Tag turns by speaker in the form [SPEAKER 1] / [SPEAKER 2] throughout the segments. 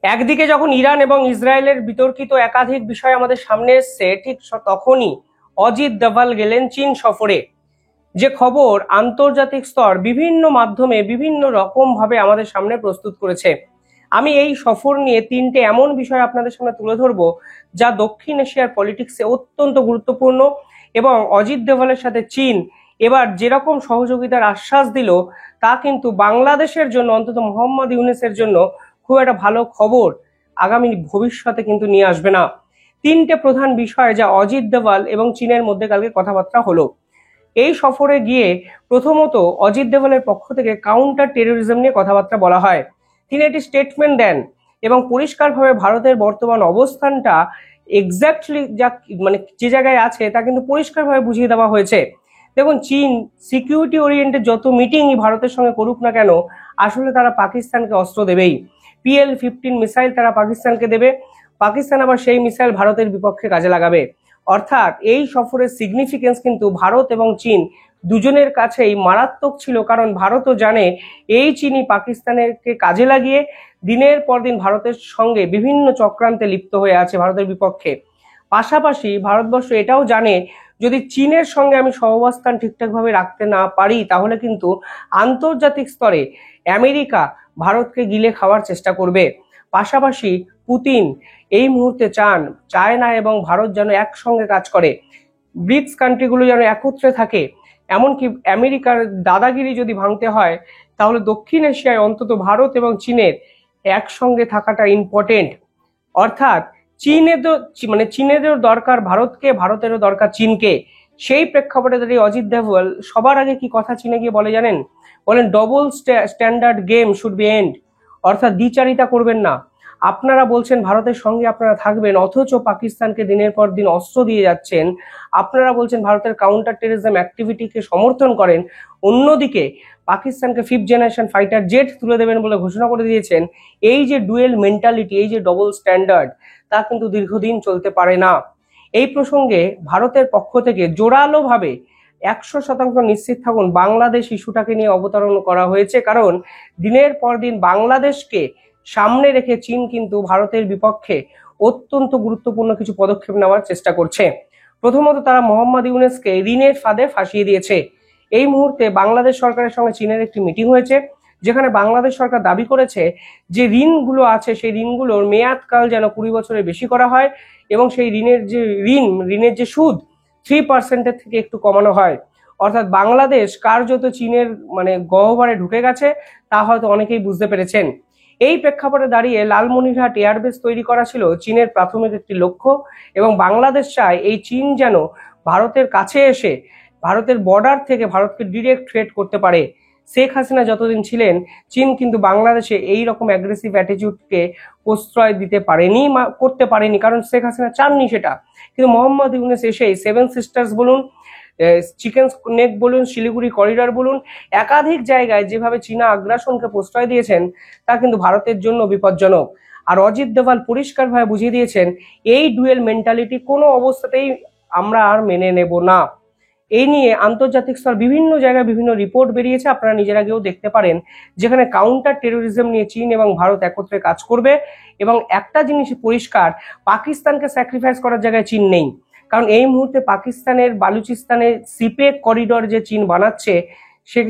[SPEAKER 1] একদিকে যখন ইরান এবং ইসরায়েলের বিতর্কিত একাধিক বিষয় আমাদের সামনে এসছে, ঠিক তখনই অজিত দোভাল গেলেন চীন সফরে। যে খবর আন্তর্জাতিক স্তর বিভিন্ন মাধ্যমে বিভিন্ন রকম ভাবে আমাদের সামনে প্রস্তুত করেছে। আমি এই সফর নিয়ে তিনটে এমন বিষয় আপনাদের সামনে তুলে ধরবো যা দক্ষিণ এশিয়ার পলিটিক্সে অত্যন্ত গুরুত্বপূর্ণ। এবং অজিত দোভালের সাথে চীন এবার যেরকম সহযোগিতার আশ্বাস দিল, তা কিন্তু বাংলাদেশের জন্য, অন্তত মোহাম্মদ ইউনূসের জন্য খুব একটা ভালো খবর আগামী ভবিষ্যতে কিন্তু নিয়ে আসবে না। তিনটে প্রধান বিষয় যা অজিত দোভাল এবং চীনের মধ্যে কালকে কথাবার্তা হলো। এই সফরে গিয়ে প্রথমত অজিত দোভালের পক্ষ থেকে কাউন্টার টেরোরিজম নিয়ে কথাবার্তা বলা হয়। তিনি একটি স্টেটমেন্ট দেন এবং পরিষ্কারভাবে ভারতের বর্তমান অবস্থানটা এক্স্যাক্টলি যা মানে যে জায়গায় আছে তা কিন্তু পরিষ্কারভাবে বুঝিয়ে দেওয়া হয়েছে। দেখুন, চীন সিকিউরিটি ওরিয়েন্টেড যত মিটিংই ভারতের সঙ্গে করুক না কেন, আসলে তারা পাকিস্তানকে অস্ত্র দেবেই। PL-15 মিসাইল তারা পাকিস্তানকে দেবে, পাকিস্তান আবার সেই মিসাইল ভারতের বিপক্ষে কাজে লাগাবে। অর্থাৎ এই সফরের সিগনিফিকেন্স কিন্তু ভারত এবং চীন দুজনের কাছেই মারাত্মক ছিল, কারণ ভারতও জানে এই চীনই পাকিস্তানকে কাজে লাগিয়ে দিনের পর দিন ভারতের সঙ্গে বিভিন্ন চক্রান্তে লিপ্ত হয়ে আছে ভারতের বিপক্ষে। পাশাপাশি ভারতবর্ষ এটাও জানে, যদি চীনের সঙ্গে আমি সহাবস্থান ঠিকঠাকভাবে রাখতে না পারি, তাহলে কিন্তু আন্তর্জাতিক স্তরে আমেরিকা ভারতকে গিলে খাওয়ার চেষ্টা করবে। পাশাপাশি পুতিন এই মুহূর্তে চান চায়না এবং ভারত যেন একসঙ্গে কাজ করে, ব্রিক্স কান্ট্রিগুলো যেন একত্রে থাকে। এমনকি আমেরিকার দাদাগিরি যদি ভাঙতে হয়, তাহলে দক্ষিণ এশিয়ায় অন্তত ভারত এবং চীনের একসঙ্গে থাকাটা ইম্পর্টেন্ট। অর্থাৎ চীনেরও দরকার ভারতকে, ভারতেরও দরকার চীনকে। সেই প্রেক্ষাপটে দাঁড়িয়ে অজিত দোভাল সবার আগে কি কথা চীনে গিয়ে বলে জানেন? বলেন double standard game should be end. অর্থাৎ দ্বিচারিতা করবেন না। আপনারা বলছেন ভারতের সঙ্গে আপনারা থাকবেন, অথচ পাকিস্তানকে দিনের পর দিন অস্ত্র দিয়ে যাচ্ছেন। আপনারা বলছেন ভারতের কাউন্টার টেররিজম অ্যাক্টিভিটিকে সমর্থন করেন, অন্যদিকে পাকিস্তানকে 5th জেনারেশন ফাইটার জেট তুলে দেবেন বলে ঘোষণা করে দিয়েছেন। এই যে ডুয়েল মেন্টালিটি, এই যে ডবল স্ট্যান্ডার্ড, তা কিন্তু দীর্ঘদিন চলতে পারে না। এই প্রসঙ্গে ভারতের পক্ষ থেকে জোরালোভাবে 100% নিশ্চিত থাকুন, বাংলাদেশ ইস্যুটাকে নিয়ে অবতারণ করা হয়েছে। কারণ দিনের পর দিন বাংলাদেশকে সামনে রেখে চীন কিন্তু ভারতের বিপক্ষে অত্যন্ত গুরুত্বপূর্ণ কিছু পদক্ষেপ নেওয়ার চেষ্টা করছে। প্রথমত, তারা মোহাম্মদ ইউনূসকে ঋণের ফাঁদে ফাঁসিয়ে দিয়েছে। এই মুহূর্তে বাংলাদেশ সরকারের সঙ্গে চীনের একটি মিটিং হয়েছে, যেখানে বাংলাদেশ সরকার দাবি করেছে যে ঋণগুলো আছে সেই ঋণগুলোর মেয়াদকাল যেন 20 বছরের বেশি করা হয়, এবং সেই ঋণের যে সুদ 3% থেকে একটু কমানো হয়। অর্থাৎ বাংলাদেশ কার্যত চীনের গহ্বরে ঢুকে গেছে, তা হয়তো অনেকেই বুঝতে পেরেছেন। এই প্রেক্ষাপটে দাঁড়িয়ে লালমনিরহাট এয়ারবেস তৈরি করা ছিল চীনের প্রাথমিক একটি লক্ষ্য, এবং বাংলাদেশ চায় এই চীন যেন ভারতের কাছে এসে ভারতের বর্ডার থেকে ভারতকে ডিরেক্ট থ্রেট করতে পারে। শেখ হাসিনা যতদিন ছিলেন, চীন কিন্তু বাংলাদেশে এই রকম অ্যাগ্রেসিভ অ্যাটিটিউডকে প্রশ্রয় দিতে পারেনি, করতে পারেনি, কারণ শেখ হাসিনা চাননি সেটা। কিন্তু মোহাম্মদ ইউনূস এসেই 7 সিস্টার্স বলুন, চিকেন নেক বলুন, শিলিগুড়ি করিডর বলুন, একাধিক জায়গায় যেভাবে চীনা আগ্রাসনকে প্রশ্রয় দিয়েছেন, তা কিন্তু ভারতের জন্য বিপজ্জনক। আর অজিত দোভাল পরিষ্কারভাবে বুঝিয়ে দিয়েছেন, এই ডুয়েল মেন্টালিটি কোনো অবস্থাতেই আমরা আর মেনে নেব না। এই নিয়ে আন্তর্জাতিক স্তর বিভিন্ন জায়গায় বিভিন্ন রিপোর্ট বেরিয়েছে, আপনারা নিজেরা গিয়েও দেখতে পারেন, যেখানে কাউন্টার টেরোরিজম নিয়ে চীন এবং ভারত একত্রে কাজ করবে। এবং একটা জিনিস পরিষ্কার, পাকিস্তানকে স্যাক্রিফাইস করার জায়গায় চীন নেই। কারণ এই মুহূর্তে পাকিস্তানের বালুচিস্তানের সিপেক করিডর যে চীন বানাচ্ছে,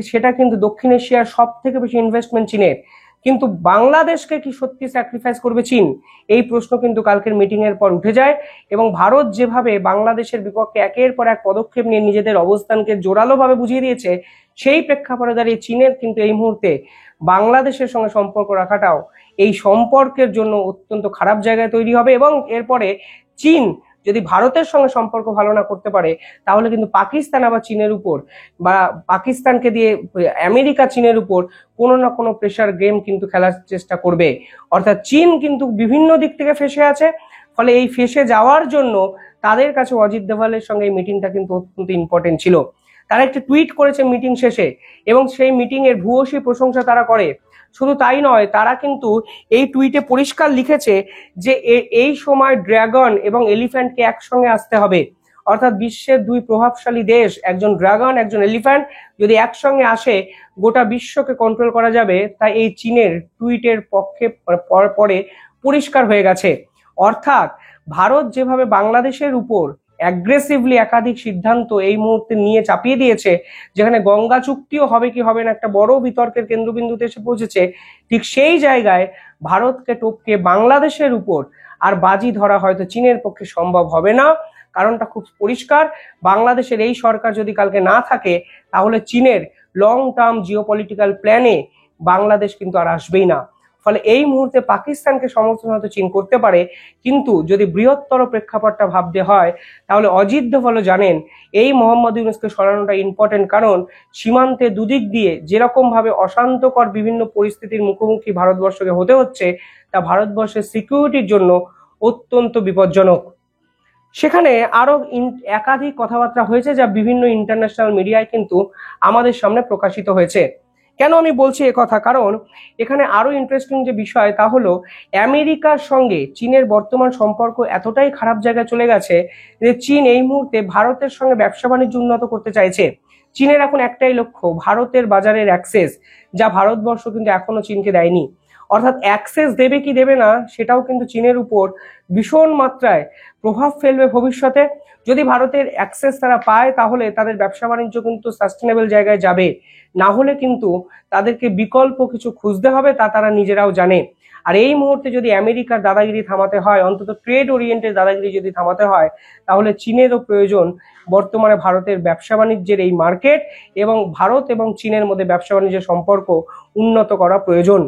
[SPEAKER 1] সেটা কিন্তু দক্ষিণ এশিয়ার সব থেকে বেশি ইনভেস্টমেন্ট চীনের। কিন্তু বাংলাদেশকে কি সত্যি স্যাক্রিফাইস করবে চীন? এই প্রশ্ন কিন্তু কালকের মিটিং এর পর উঠে যায়। এবং ভারত যেভাবে বাংলাদেশের বিপক্ষে একের পর এক পদক্ষেপ নিয়ে নিজেদের অবস্থানকে জোরালোভাবে বুঝিয়ে দিয়েছে, সেই প্রেক্ষাপটে দাঁড়িয়ে চীনের কিন্তু এই মুহূর্তে বাংলাদেশের সঙ্গে সম্পর্ক রাখাটাও এই সম্পর্কের জন্য অত্যন্ত খারাপ জায়গায় তৈরি হবে। এবং এরপরে চীন যদি ভারতের সঙ্গে সম্পর্ক ভালো না করতে পারে, তাহলে কিন্তু পাকিস্তান আবার চীনের উপর, বা পাকিস্তানকে দিয়ে আমেরিকা চীনের উপর কোনো না কোনো প্রেশার গেম কিন্তু খেলার চেষ্টা করবে। অর্থাৎ চীন কিন্তু বিভিন্ন দিক থেকে ফেঁসে আছে। ফলে এই ফেঁসে যাওয়ার জন্য তাদের কাছে অজিত দোভালের সঙ্গে এই মিটিংটা কিন্তু অত্যন্ত ইম্পর্টেন্ট ছিল। তারা একটি টুইট করেছে মিটিং শেষে, এবং সেই মিটিং এর ভূয়সী প্রশংসা তারা করে। শুধু তাই নয়, তারা কিন্তু এই টুইটে পরিষ্কার লিখেছে যে এই সময় ড্রাগন এবং এলিফ্যান্টকে একসঙ্গে আসতে হবে। অর্থাৎ বিশ্বের দুই প্রভাবশালী দেশ, একজন ড্রাগন একজন এলিফ্যান্ট, যদি একসঙ্গে আসে গোটা বিশ্বকে কন্ট্রোল করা যাবে। তাই এই চীনের টুইটের পক্ষে পরে পরিষ্কার হয়ে গেছে। অর্থাৎ ভারত যেভাবে বাংলাদেশের উপর অ্যাগ্রেসিভলি একাধিক সিদ্ধান্ত এই মুহূর্তে নিয়ে চাপিয়ে দিয়েছে, যেখানে গঙ্গা চুক্তিও হবে কি হবে না একটা বড় বিতর্কের কেন্দ্রবিন্দুতে এসে পৌঁছেছে, ঠিক সেই জায়গায় ভারতকে টপকে বাংলাদেশের উপর আর বাজি ধরা হয়তো চীনের পক্ষে সম্ভব হবে না। কারণটা খুব পরিষ্কার, বাংলাদেশের এই সরকার যদি কালকে না থাকে তাহলে চীনের লং টার্ম জিওপলিটিক্যাল প্ল্যানে বাংলাদেশ কিন্তু আর আসবেই না। ফলে এই মুহূর্তে পাকিস্তানকে সমর্থন হয়তো চীন করতে পারে, কিন্তু যদি বৃহত্তর প্রেক্ষাপটটা ভাবতে হয় তাহলে অজিত দোভালও জানেন এই মোহাম্মদ ইউনূসকে সরানোটা ইম্পর্টেন্ট, কারণ সীমান্তে দুদিক দিয়ে যেরকম ভাবে অশান্তকর বিভিন্ন পরিস্থিতির মুখোমুখি ভারতবর্ষকে হতে হচ্ছে তা ভারতবর্ষের সিকিউরিটির জন্য অত্যন্ত বিপজ্জনক। সেখানে আরো একাধিক কথাবার্তা হয়েছে যা বিভিন্ন ইন্টারন্যাশনাল মিডিয়ায় কিন্তু আমাদের সামনে প্রকাশিত হয়েছে। কেন আমি বলছি কথা, কারণ এখানে আরো ইন্টারেস্টিং যে বিষয় তা হলো আমেরিকার সঙ্গে চীনের বর্তমান সম্পর্ক এতটাই খারাপ জায়গায় চলে গেছে যে চীন এই মুহূর্তে ভারতের সঙ্গে ব্যবসা বাণিজ্য উন্নত করতে চাইছে। চীনের এখন একটাই লক্ষ্য, ভারতের বাজারের অ্যাক্সেস, যা ভারতবর্ষ কিন্তু এখনো চীনকে দেয়নি। অর্থাৎ অ্যাক্সেস দেবে কি দেবে না সেটাও কিন্তু চীনের উপর ভীষণ মাত্রায় প্রভাব ফেলবে ভবিষ্যতে। যদি ভারতের অ্যাক্সেস তারা পায় তাহলে তাদের ব্যবসা বাণিজ্য কিন্তু সাস্টেনেবল জায়গায় যাবে, না হলে কিন্তু তাদেরকে বিকল্প কিছু খুঁজতে হবে, তা তারা নিজেরাও জানে। আর এই মুহূর্তে যদি আমেরিকার দাদাগিরি থামাতে হয়, অন্তত ট্রেড ওরিয়েন্টেড দাদাগিরি যদি থামাতে হয়, তাহলে চীনেরও প্রয়োজন বর্তমানে ভারতের ব্যবসা বাণিজ্যের এই মার্কেট এবং ভারত এবং চীনের মধ্যে ব্যবসা বাণিজ্যের সম্পর্ক উন্নত করা প্রয়োজন।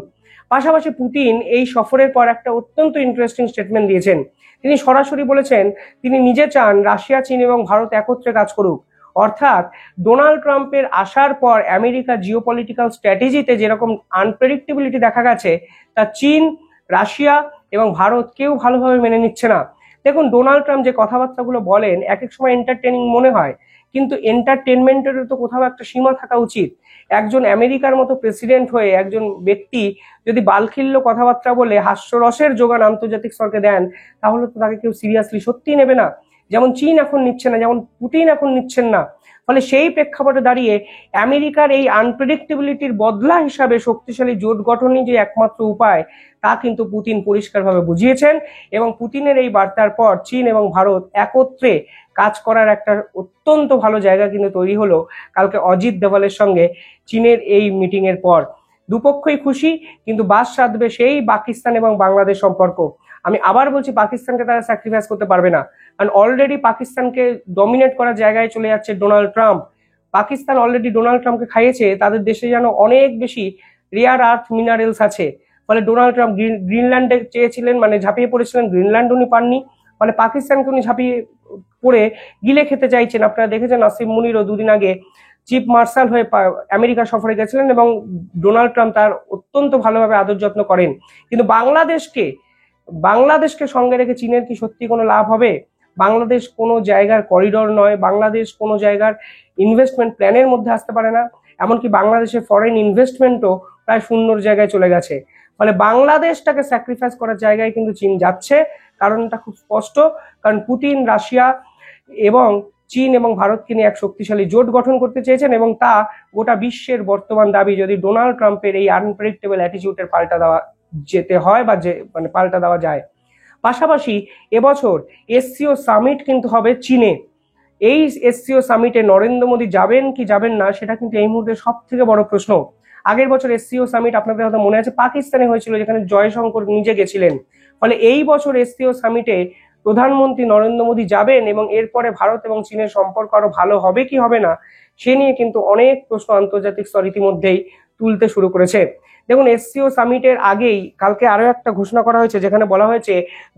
[SPEAKER 1] পাশাপাশি পুতিন এই সফরের পর একটা অত্যন্ত ইন্টারেস্টিং স্টেটমেন্ট দিয়েছেন। তিনি সরাসরি বলেছেন তিনি নিজে চান রাশিয়া, চীন এবং ভারত একত্রে কাজ করুক। অর্থাৎ ডোনাল্ড ট্রাম্পের আসার পর আমেরিকার জিওপলিটিক্যাল স্ট্র্যাটেজিতে যেরকম আনপ্রেডিক্টেবিলিটি দেখা গেছে তা চীন, রাশিয়া এবং ভারত কেউ ভালোভাবে মেনে নিচ্ছে না। দেখুন, ডোনাল্ড ট্রাম্প যে কথাবার্তাগুলো বলেন এক এক সময় এন্টারটেনিং মনে হয়, কিন্তু এন্টারটেনমেন্টেরও তো কোথাও একটা সীমা থাকা উচিত। একজন আমেরিকার মতো প্রেসিডেন্ট হয়ে একজন ব্যক্তি যদি বালখিল্য কথাবার্তা বলে হাস্যরসের যোগান আন্তর্জাতিক স্তরকে দেন, তাহলে তো তাকে কেউ সিরিয়াসলি সত্যিই নেবে না। যেমন চীন এখন নিচ্ছে না, যেমন পুতিন এখন নিচ্ছেন না। ফলে সেই প্রেক্ষাপটে দাঁড়িয়ে আমেরিকার এই আনপ্রেডিক্টেবিলিটির বদলা হিসাবে শক্তিশালী জোট গঠনই যে একমাত্র উপায় তা কিন্তু পুতিন পরিষ্কারভাবে বুঝিয়েছেন। এবং পুতিনের এই বার্তার পর চীন এবং ভারত একত্রে কাজ করার একটা অত্যন্ত ভালো জায়গা কিন্তু তৈরি হলো কালকে অজিত দোভালের সঙ্গে চীনের এই মিটিং এর পর। দুপক্ষই খুশি, কিন্তু বাস সাধবে সেই পাকিস্তান এবং বাংলাদেশ সম্পর্ক। আমি আবার বলছি, পাকিস্তানকে তারা স্যাক্রিফাইস করতে পারবে না, কারণ অলরেডি পাকিস্তানকে ডমিনেট করার জায়গায় চলে যাচ্ছে Donald Trump. Pakistan already Donald ট্রাম্পকে খাইয়েছে, তাদের দেশে যেন অনেক বেশি রেয়ার আর্থ মিনারেলস আছে। ফলে ডোনাল্ড ট্রাম্প গ্রিনল্যান্ডে চেয়েছিলেন, মানে ঝাঁপিয়ে পড়েছিলেন, গ্রিনল্যান্ড উনি পাননি। ফলে পাকিস্তানকে উনি ঝাঁপিয়ে পড়ে গিলে খেতে চাইছেন। আপনারা দেখেছেন আসিম মুনিরও দুদিন আগে চিফ মার্শাল হয়ে আমেরিকা সফরে গেছিলেন এবং ডোনাল্ড ট্রাম্প তার অত্যন্ত ভালোভাবে আদর যত্ন করেন। কিন্তু বাংলাদেশকে সঙ্গে রেখে চীনের কি সত্যি কোনো লাভ হবে? বাংলাদেশ কোনো জায়গার করিডোর নয়, বাংলাদেশ কোনো জায়গার ইনভেস্টমেন্ট প্ল্যানের মধ্যে আসতে পারে না। এমনকি বাংলাদেশের ফরেন ইনভেস্টমেন্টও প্রায় শূন্যর জায়গায় চলে গেছে। ফলে বাংলাদেশটাকে স্যাক্রিফাইস করার জায়গায় কিন্তু চীন যাচ্ছে। কারণটা খুব স্পষ্ট, কারণ পুতিন রাশিয়া এবং চীন এবং ভারতকে নিয়ে এক শক্তিশালী জোট গঠন করতে চেয়েছেন, এবং তা গোটা বিশ্বের বর্তমান দাবি যদি ডোনাল্ড ট্রাম্পের এই আনপ্রেডিক্টেবল অ্যাটিটিউডের পাল্টা দেওয়া যেতে হয় বা পাল্টা দেওয়া যায়। পাশাপাশি এবছর এসসিও সামিট কিন্তু হবে চীনে। এই এসসিও সামিটে নরেন্দ্র মোদী যাবেন কি যাবেন না সেটা কিন্তু এই মুহূর্তে সব থেকে বড় প্রশ্ন। আগের বছর এসসিও সামিট আপনাদের হয়তো মনে আছে পাকিস্তানে হয়েছিল, যেখানে জয়শঙ্কর নিজে গেছিলেন। ফলে এই বছর এসসিও সামিটে প্রধানমন্ত্রী নরেন্দ্র মোদী যাবেন এবং এরপরে ভারত এবং চীনের সম্পর্ক আরো ভালো হবে কি হবে না সে নিয়ে কিন্তু অনেক প্রশ্ন আন্তর্জাতিক স্তর ইতিমধ্যেই তুলতে শুরু করেছে। দেখুন, এসসিও সামিটের আগেই কালকে আরো একটা ঘোষণা করা হয়েছে, যেখানে বলা হয়েছে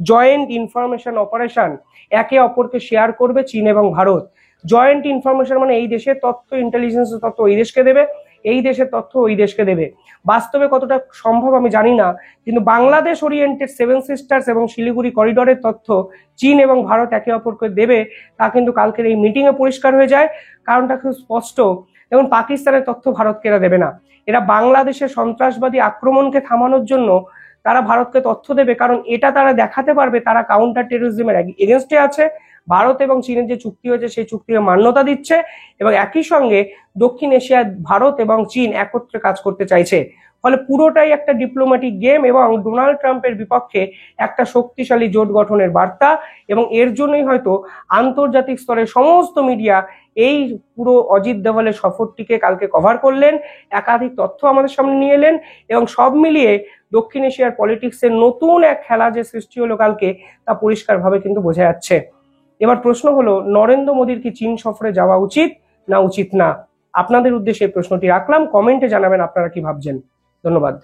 [SPEAKER 1] জয়েন্ট ইনফরমেশন অপারেশন একে অপরকে শেয়ার করবে চীন এবং ভারত। জয়েন্ট ইনফরমেশন মানে এই দেশের তথ্য, ইন্টেলিজেন্স তথ্য ওই দেশকে দেবে, এই দেশের তথ্য ওই দেশকে দেবে। বাস্তবে কতটা সম্ভব আমি জানি না, কিন্তু বাংলাদেশ ওরিয়েন্টেড সেভেন সিস্টার্স এবং শিলিগুড়ি করিডোরের তথ্য চীন এবং ভারত একে অপরকে দেবে তা কিন্তু কালকের এই মিটিং এ পরিষ্কার হয়ে যায়। কারণটা খুব স্পষ্ট, এবং পাকিস্তানের তথ্য ভারতকে এরা দেবে না। এরা বাংলাদেশের সন্ত্রাসবাদী আক্রমণকে থামানোর জন্য তারা ভারতকে তথ্য দেবে, কারণ এটা তারা দেখাতে পারবে তারা কাউন্টার টেরোরিজমের এগেনস্টে আছে। ভারত এবং চীনের যে চুক্তি হয়েছে সেই চুক্তিকে মান্যতা দিচ্ছে, এবং একই সঙ্গে দক্ষিণ এশিয়ায় ভারত এবং চীন একত্রে কাজ করতে চাইছে। ফলে পুরোটাই একটা ডিপ্লোম্যাটিক গেম এবং ডোনাল্ড ট্রাম্পের বিপক্ষে একটা শক্তিশালী জোট গঠনের বার্তা। এবং এর জন্যই হয়তো আন্তর্জাতিক স্তরে সমস্ত মিডিয়া এই পুরো অজিত দোভালের সফরটিকে কালকে কভার করলেন, একাধিক তথ্য আমাদের সামনে নিয়ে এলেন এবং সব মিলিয়ে দক্ষিণ এশিয়ার পলিটিক্সের নতুন এক খেলা যে সৃষ্টি হলো কালকে তা পরিষ্কারভাবে কিন্তু বোঝা যাচ্ছে। এবার প্রশ্ন হলো, নরেন্দ্র মোদীর কি চীন সফরে যাওয়া উচিত না উচিত না? আপনাদের উদ্দেশ্যে এই প্রশ্নটি রাখলাম, কমেন্টে জানাবেন আপনারা কি ভাবছেন। ধন্যবাদ।